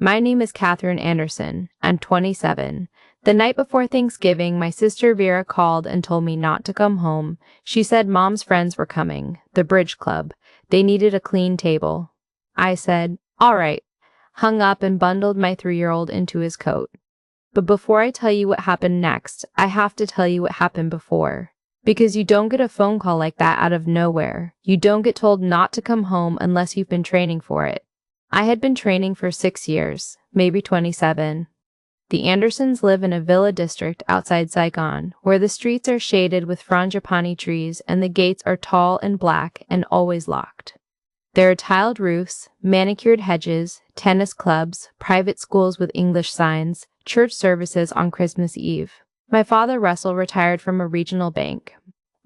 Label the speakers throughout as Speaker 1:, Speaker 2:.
Speaker 1: My name is Catherine Anderson. I'm 27. The night before Thanksgiving, my sister Vera called and told me not to come home. She said Mom's friends were coming, the bridge club. They needed a clean table. I said, all right, hung up and bundled my 3-year-old into his coat. But before I tell you what happened next, I have to tell you what happened before. Because you don't get a phone call like that out of nowhere. You don't get told not to come home unless you've been training for it. I had been training for 6 years, maybe 27. The Andersons live in a villa district outside Saigon, where the streets are shaded with frangipani trees and the gates are tall and black and always locked. There are tiled roofs, manicured hedges, tennis clubs, private schools with English signs, church services on Christmas Eve. My father Russell retired from a regional bank.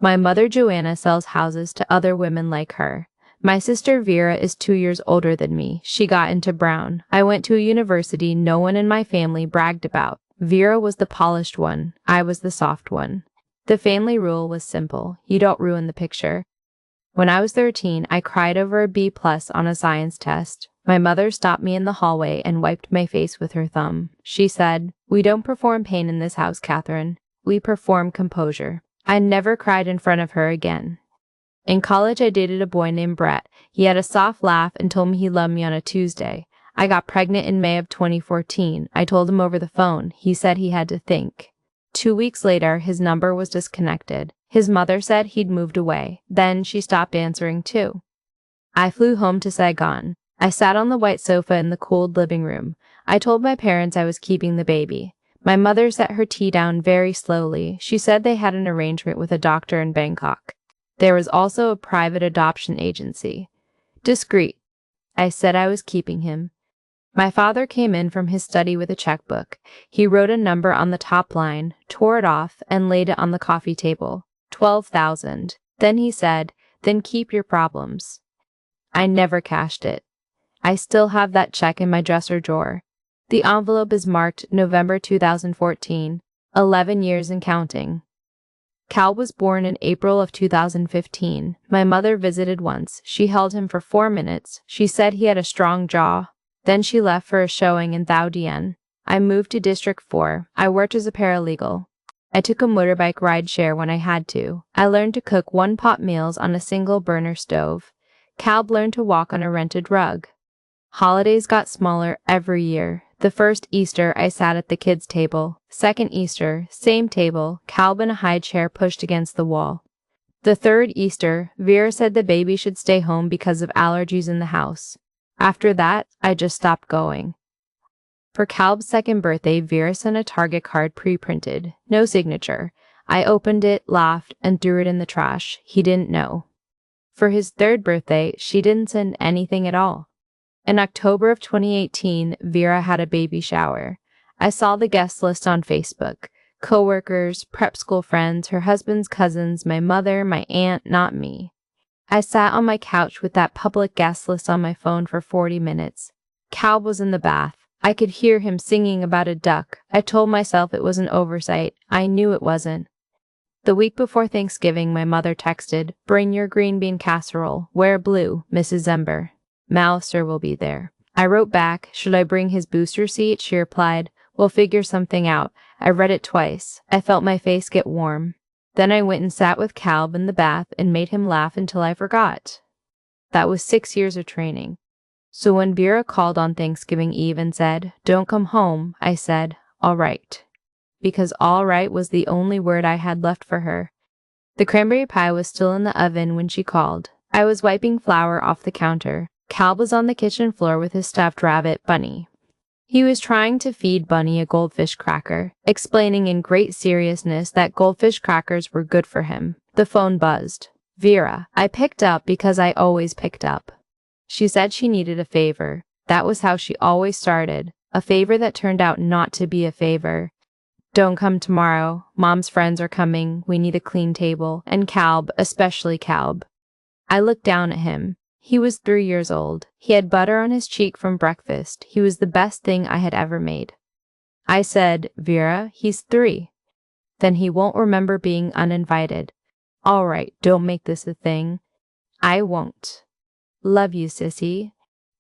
Speaker 1: My mother Joanna sells houses to other women like her. My sister Vera is 2 years older than me. She got into Brown. I went to a university no one in my family bragged about. Vera was the polished one. I was the soft one. The family rule was simple. You don't ruin the picture. When I was 13, I cried over a B+ on a science test. My mother stopped me in the hallway and wiped my face with her thumb. She said, "We don't perform pain in this house, Catherine. We perform composure." I never cried in front of her again. In college, I dated a boy named Brett. He had a soft laugh and told me he loved me on a Tuesday. I got pregnant in May of 2014. I told him over the phone. He said he had to think. 2 weeks later, his number was disconnected. His mother said he'd moved away. Then she stopped answering too. I flew home to Saigon. I sat on the white sofa in the cooled living room. I told my parents I was keeping the baby. My mother set her tea down very slowly. She said they had an arrangement with a doctor in Bangkok. There was also a private adoption agency. Discreet. I said I was keeping him. My father came in from his study with a checkbook. He wrote a number on the top line, tore it off, and laid it on the coffee table. 12,000. Then he said, "Then keep your problems." I never cashed it. I still have that check in my dresser drawer. The envelope is marked November 2014, 11 years and counting. Cal was born in April of 2015. My mother visited once. She held him for 4 minutes. She said he had a strong jaw. Then she left for a showing in Thao Dien. I moved to District 4. I worked as a paralegal. I took a motorbike ride share when I had to. I learned to cook one-pot meals on a single burner stove. Cal learned to walk on a rented rug. Holidays got smaller every year. The first Easter, I sat at the kids' table. Second Easter, same table, Cal in a high chair pushed against the wall. The third Easter, Vera said the baby should stay home because of allergies in the house. After that, I just stopped going. For Cal's second birthday, Vera sent a Target card pre-printed. No signature. I opened it, laughed, and threw it in the trash. He didn't know. For his third birthday, she didn't send anything at all. In October of 2018, Vera had a baby shower. I saw the guest list on Facebook. Coworkers, prep school friends, her husband's cousins, my mother, my aunt, not me. I sat on my couch with that public guest list on my phone for 40 minutes. Cal was in the bath. I could hear him singing about a duck. I told myself it was an oversight. I knew it wasn't. The week before Thanksgiving, my mother texted, "Bring your green bean casserole. Wear blue, Mrs. Zember. Malister will be there." I wrote back, "Should I bring his booster seat?" She replied, "We'll figure something out." I read it twice. I felt my face get warm. Then I went and sat with Calb in the bath and made him laugh until I forgot. That was 6 years of training. So when Vera called on Thanksgiving Eve and said, "Don't come home," I said, "All right." Because all right was the only word I had left for her. The cranberry pie was still in the oven when she called. I was wiping flour off the counter. Cal was on the kitchen floor with his stuffed rabbit, Bunny. He was trying to feed Bunny a goldfish cracker, explaining in great seriousness that goldfish crackers were good for him. The phone buzzed. Vera. I picked up because I always picked up. She said she needed a favor. That was how she always started. A favor that turned out not to be a favor. "Don't come tomorrow. Mom's friends are coming. We need a clean table. And Calb, especially Calb." I looked down at him. He was 3 years old. He had butter on his cheek from breakfast. He was the best thing I had ever made. I said, "Vera, he's 3. Then he won't remember being uninvited." "All right, don't make this a thing." "I won't." "Love you, sissy."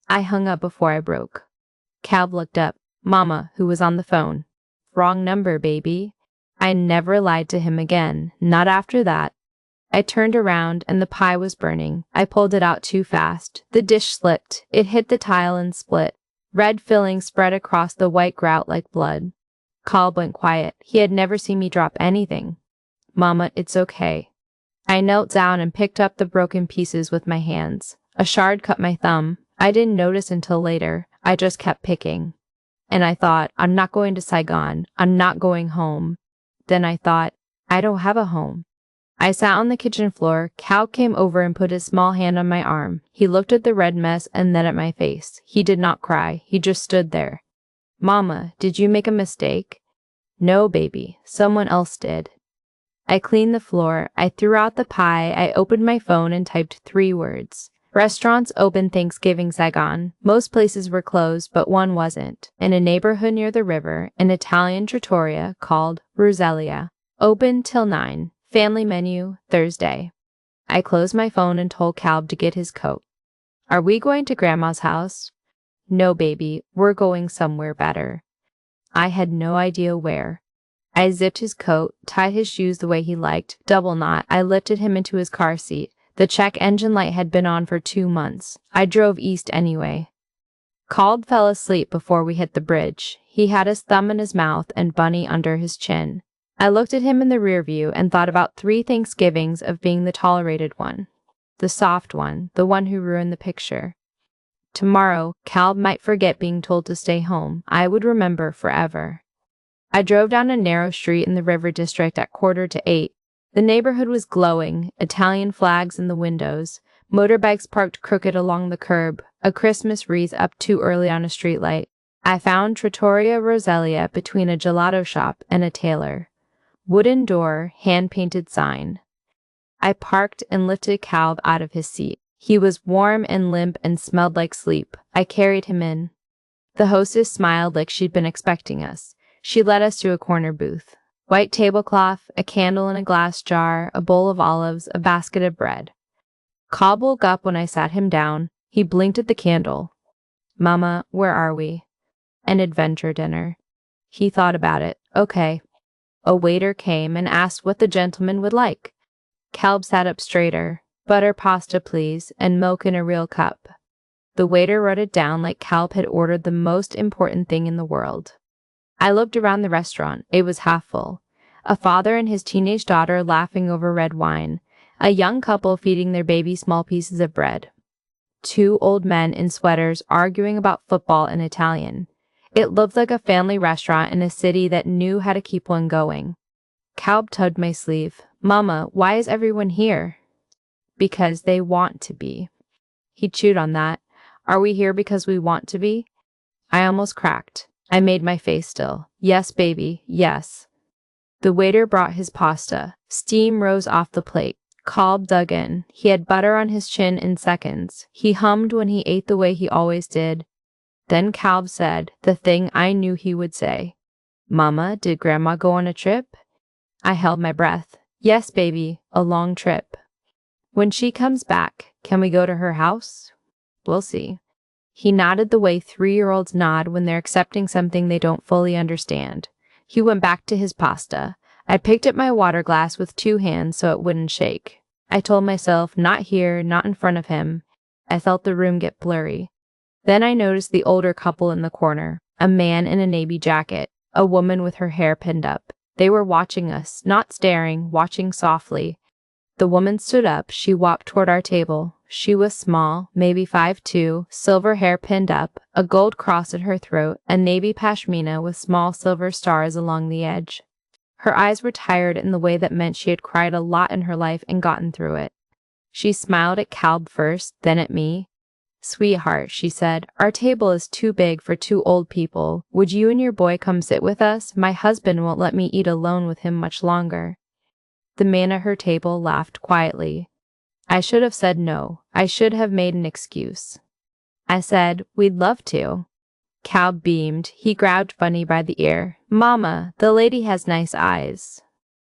Speaker 1: I hung up before I broke. Calb looked up. Mama, who was on the phone. Wrong number, baby. I never lied to him again, not after that. I turned around and the pie was burning. I pulled it out too fast. The dish slipped. It hit the tile and split. Red filling spread across the white grout like blood. Calb went quiet. He had never seen me drop anything. Mama, it's okay. I knelt down and picked up the broken pieces with my hands. A shard cut my thumb. I didn't notice until later. I just kept picking. And I thought, I'm not going to Saigon. I'm not going home. Then I thought, I don't have a home. I sat on the kitchen floor. Calb came over and put his small hand on my arm. He looked at the red mess and then at my face. He did not cry. He just stood there. Mama, did you make a mistake? No, baby. Someone else did. I cleaned the floor. I threw out the pie. I opened my phone and typed 3 words. Restaurants open Thanksgiving Saigon. Most places were closed, but one wasn't. In a neighborhood near the river, an Italian trattoria called Roselia. Open till 9. Family menu, Thursday. I closed my phone and told Calb to get his coat. Are we going to Grandma's house? No, baby. We're going somewhere better. I had no idea where. I zipped his coat, tied his shoes the way he liked, double knot. I lifted him into his car seat. The check engine light had been on for 2 months. I drove east anyway. Calb fell asleep before we hit the bridge. He had his thumb in his mouth and Bunny under his chin. I looked at him in the rear view and thought about 3 Thanksgivings of being the tolerated one. The soft one, the one who ruined the picture. Tomorrow, Calb might forget being told to stay home. I would remember forever. I drove down a narrow street in the River District at 7:45. The neighborhood was glowing, Italian flags in the windows, motorbikes parked crooked along the curb, a Christmas wreath up too early on a streetlight. I found Trattoria Roselia between a gelato shop and a tailor. Wooden door, hand-painted sign. I parked and lifted Calb out of his seat. He was warm and limp and smelled like sleep. I carried him in. The hostess smiled like she'd been expecting us. She led us to a corner booth. White tablecloth, a candle in a glass jar, a bowl of olives, a basket of bread. Calb woke up when I sat him down. He blinked at the candle. Mama, where are we? An adventure dinner. He thought about it. Okay. A waiter came and asked what the gentleman would like. Calb sat up straighter. Butter pasta, please, and milk in a real cup. The waiter wrote it down like Calb had ordered the most important thing in the world. I looked around the restaurant. It was half full. A father and his teenage daughter laughing over red wine. A young couple feeding their baby small pieces of bread. 2 old men in sweaters arguing about football in Italian. It looked like a family restaurant in a city that knew how to keep one going. Calb tugged my sleeve. Mama, why is everyone here? Because they want to be. He chewed on that. Are we here because we want to be? I almost cracked. I made my face still. Yes, baby, yes. The waiter brought his pasta. Steam rose off the plate. Calb dug in. He had butter on his chin in seconds. He hummed when he ate the way he always did. Then Calb said the thing I knew he would say. Mama, did Grandma go on a trip? I held my breath. Yes, baby, a long trip. When she comes back, can we go to her house? We'll see. He nodded the way 3-year-olds nod when they're accepting something they don't fully understand. He went back to his pasta. I picked up my water glass with 2 hands so it wouldn't shake. I told myself, not here, not in front of him. I felt the room get blurry. Then I noticed the older couple in the corner, a man in a navy jacket, a woman with her hair pinned up. They were watching us, not staring, watching softly. The woman stood up. She walked toward our table. She was small, maybe 5'2", silver hair pinned up, a gold cross at her throat, a navy pashmina with small silver stars along the edge. Her eyes were tired in the way that meant she had cried a lot in her life and gotten through it. She smiled at Calb first, then at me. Sweetheart, she said, our table is too big for 2 old people. Would you and your boy come sit with us? My husband won't let me eat alone with him much longer. The man at her table laughed quietly. I should have said no. I should have made an excuse. I said, we'd love to. Calb beamed. He grabbed Bunny by the ear. Mama, the lady has nice eyes.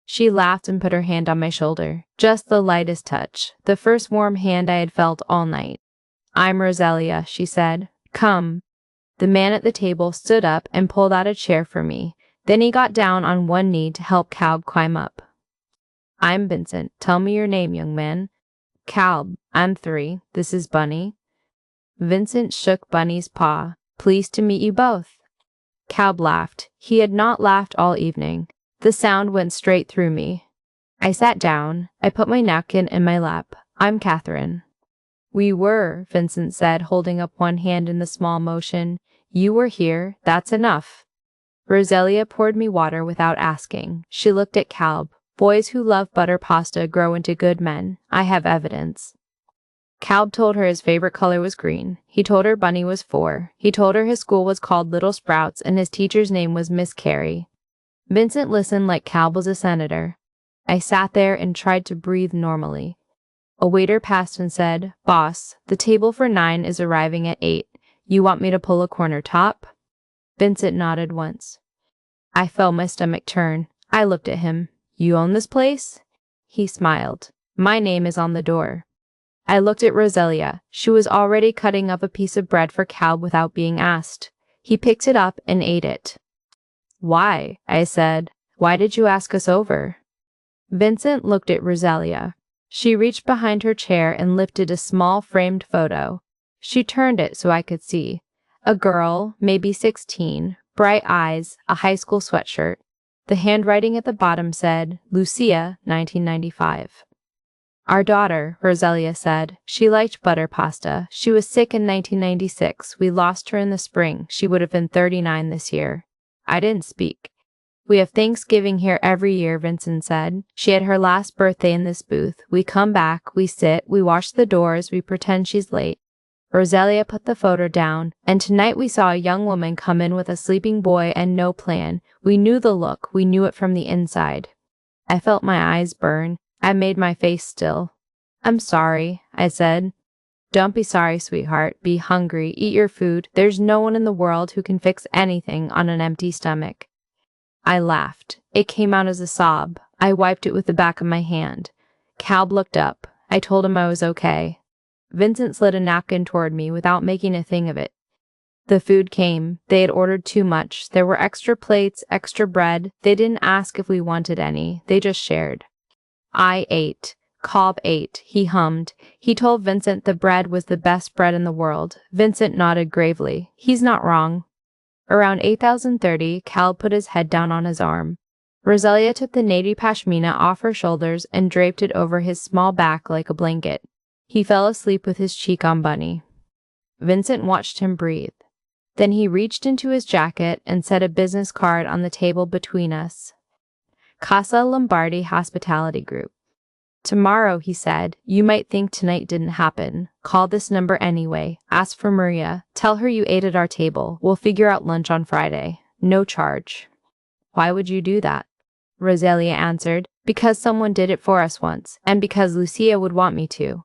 Speaker 1: She laughed and put her hand on my shoulder. Just the lightest touch. The first warm hand I had felt all night. I'm Roselia, she said. Come. The man at the table stood up and pulled out a chair for me. Then he got down on one knee to help Calb climb up. I'm Vincent. Tell me your name, young man. Calb. I'm 3. This is Bunny. Vincent shook Bunny's paw. Pleased to meet you both. Calb laughed. He had not laughed all evening. The sound went straight through me. I sat down. I put my napkin in my lap. I'm Catherine. We were, Vincent said, holding up one hand in the small motion. You were here. That's enough. Roselia poured me water without asking. She looked at Calb. Boys who love butter pasta grow into good men. I have evidence. Calb told her his favorite color was green. He told her Bunny was 4. He told her his school was called Little Sprouts and his teacher's name was Miss Carey. Vincent listened like Calb was a senator. I sat there and tried to breathe normally. A waiter passed and said, Boss, the table for 9 is arriving at 8. You want me to pull a corner top? Vincent nodded once. I felt my stomach turn. I looked at him. You own this place? He smiled. My name is on the door. I looked at Roselia. She was already cutting up a piece of bread for Calb without being asked. He picked it up and ate it. Why? I said. Why did you ask us over? Vincent looked at Roselia. She reached behind her chair and lifted a small framed photo. She turned it so I could see. A girl, maybe 16, bright eyes, a high school sweatshirt. The handwriting at the bottom said, Lucia, 1995. Our daughter, Roselia said. She liked butter pasta. She was sick in 1996. We lost her in the spring. She would have been 39 this year. I didn't speak. We have Thanksgiving here every year, Vincent said. She had her last birthday in this booth. We come back, we sit, we wash the doors, we pretend she's late. Roselia put the photo down, and tonight we saw a young woman come in with a sleeping boy and no plan. We knew the look, we knew it from the inside. I felt my eyes burn. I made my face still. I'm sorry, I said. Don't be sorry, sweetheart. Be hungry, eat your food. There's no one in the world who can fix anything on an empty stomach. I laughed. It came out as a sob. I wiped it with the back of my hand. Calb looked up. I told him I was okay. Vincent slid a napkin toward me without making a thing of it. The food came. They had ordered too much. There were extra plates, extra bread. They didn't ask if we wanted any. They just shared. I ate. Calb ate. He hummed. He told Vincent the bread was the best bread in the world. Vincent nodded gravely. He's not wrong. Around 8,030, Calb put his head down on his arm. Roselia took the navy pashmina off her shoulders and draped it over his small back like a blanket. He fell asleep with his cheek on Bunny. Vincent watched him breathe. Then he reached into his jacket and set a business card on the table between us. Casa Lombardi Hospitality Group. Tomorrow, he said, you might think tonight didn't happen. Call this number anyway. Ask for Maria. Tell her you ate at our table. We'll figure out lunch on Friday. No charge. Why would you do that? Roselia answered. Because someone did it for us once, and because Lucia would want me to.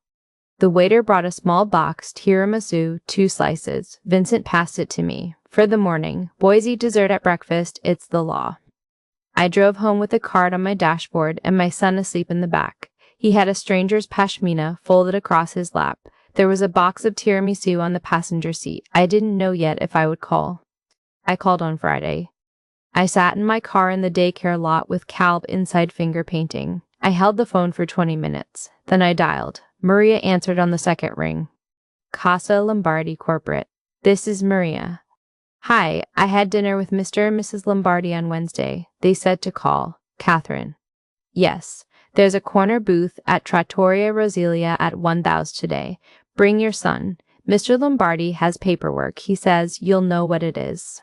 Speaker 1: The waiter brought a small box, tiramisu, 2 slices. Vincent passed it to me. For the morning. Boys eat dessert at breakfast. It's the law. I drove home with a card on my dashboard and my son asleep in the back. He had a stranger's pashmina folded across his lap. There was a box of tiramisu on the passenger seat. I didn't know yet if I would call. I called on Friday. I sat in my car in the daycare lot with Calb inside finger painting. I held the phone for 20 minutes. Then I dialed. Maria answered on the second ring. Casa Lombardi Corporate. This is Maria. Hi, I had dinner with Mr. and Mrs. Lombardi on Wednesday. They said to call. Catherine. Yes. There's a corner booth at Trattoria Roselia at 1,000 today. Bring your son. Mr. Lombardi has paperwork. He says you'll know what it is.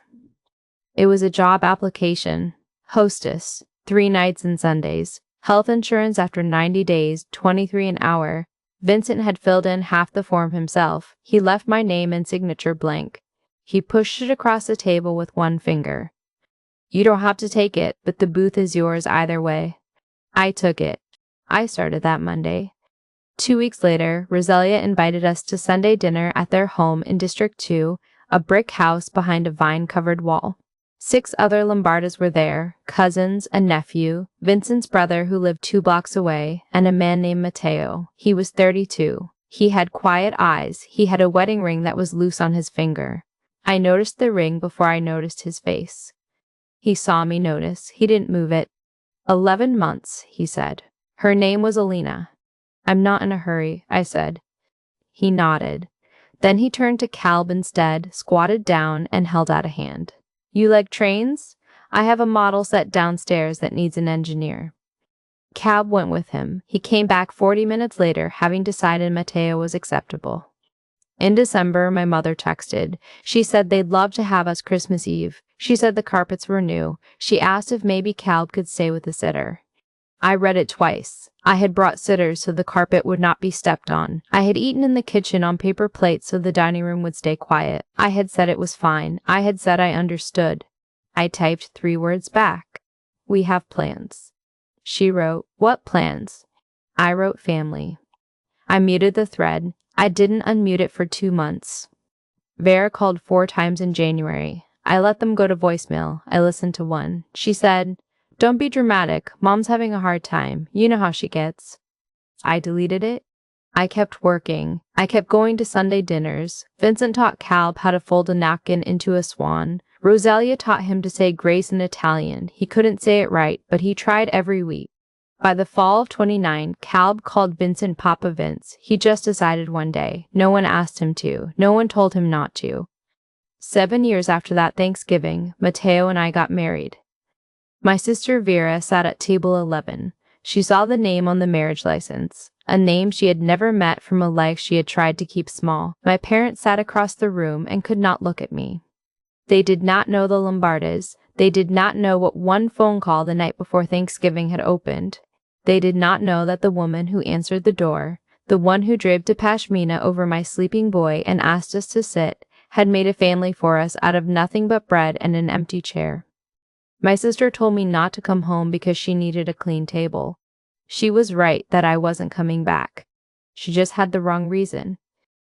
Speaker 1: It was a job application. Hostess. 3 nights and Sundays. Health insurance after 90 days, 23 an hour. Vincent had filled in half the form himself. He left my name and signature blank. He pushed it across the table with one finger. You don't have to take it, but the booth is yours either way. I took it. I started that Monday. 2 weeks later, Roselia invited us to Sunday dinner at their home in District 2, a brick house behind a vine-covered wall. 6 other Lombardas were there, cousins, a nephew, Vincent's brother who lived 2 blocks away, and a man named Matteo. He was 32. He had quiet eyes. He had a wedding ring that was loose on his finger. I noticed the ring before I noticed his face. He saw me notice. He didn't move it. 11 months, he said. Her name was Alina. I'm not in a hurry, I said. He nodded. Then he turned to Calb instead, squatted down, and held out a hand. You like trains? I have a model set downstairs that needs an engineer. Calb went with him. He came back 40 minutes later, having decided Matteo was acceptable. In December, my mother texted. She said they'd love to have us Christmas Eve. She said the carpets were new. She asked if maybe Calb could stay with the sitter. I read it twice. I had brought sitters so the carpet would not be stepped on. I had eaten in the kitchen on paper plates so the dining room would stay quiet. I had said it was fine. I had said I understood. I typed 3 words back. We have plans. She wrote, what plans? I wrote family. I muted the thread. I didn't unmute it for 2 months. Vera called 4 times in January. I let them go to voicemail. I listened to one. She said, don't be dramatic. Mom's having a hard time. You know how she gets. I deleted it. I kept working. I kept going to Sunday dinners. Vincent taught Calb how to fold a napkin into a swan. Roselia taught him to say grace in Italian. He couldn't say it right, but he tried every week. By the fall of 29, Calb called Vincent Papa Vince. He just decided one day. No one asked him to. No one told him not to. 7 years after that Thanksgiving, Matteo and I got married. My sister Vera sat at table 11. She saw the name on the marriage license, a name she had never met from a life she had tried to keep small. My parents sat across the room and could not look at me. They did not know the Lombardas. They did not know what one phone call the night before Thanksgiving had opened. They did not know that the woman who answered the door, the one who draped a pashmina over my sleeping boy and asked us to sit, had made a family for us out of nothing but bread and an empty chair. My sister told me not to come home because she needed a clean table. She was right that I wasn't coming back. She just had the wrong reason.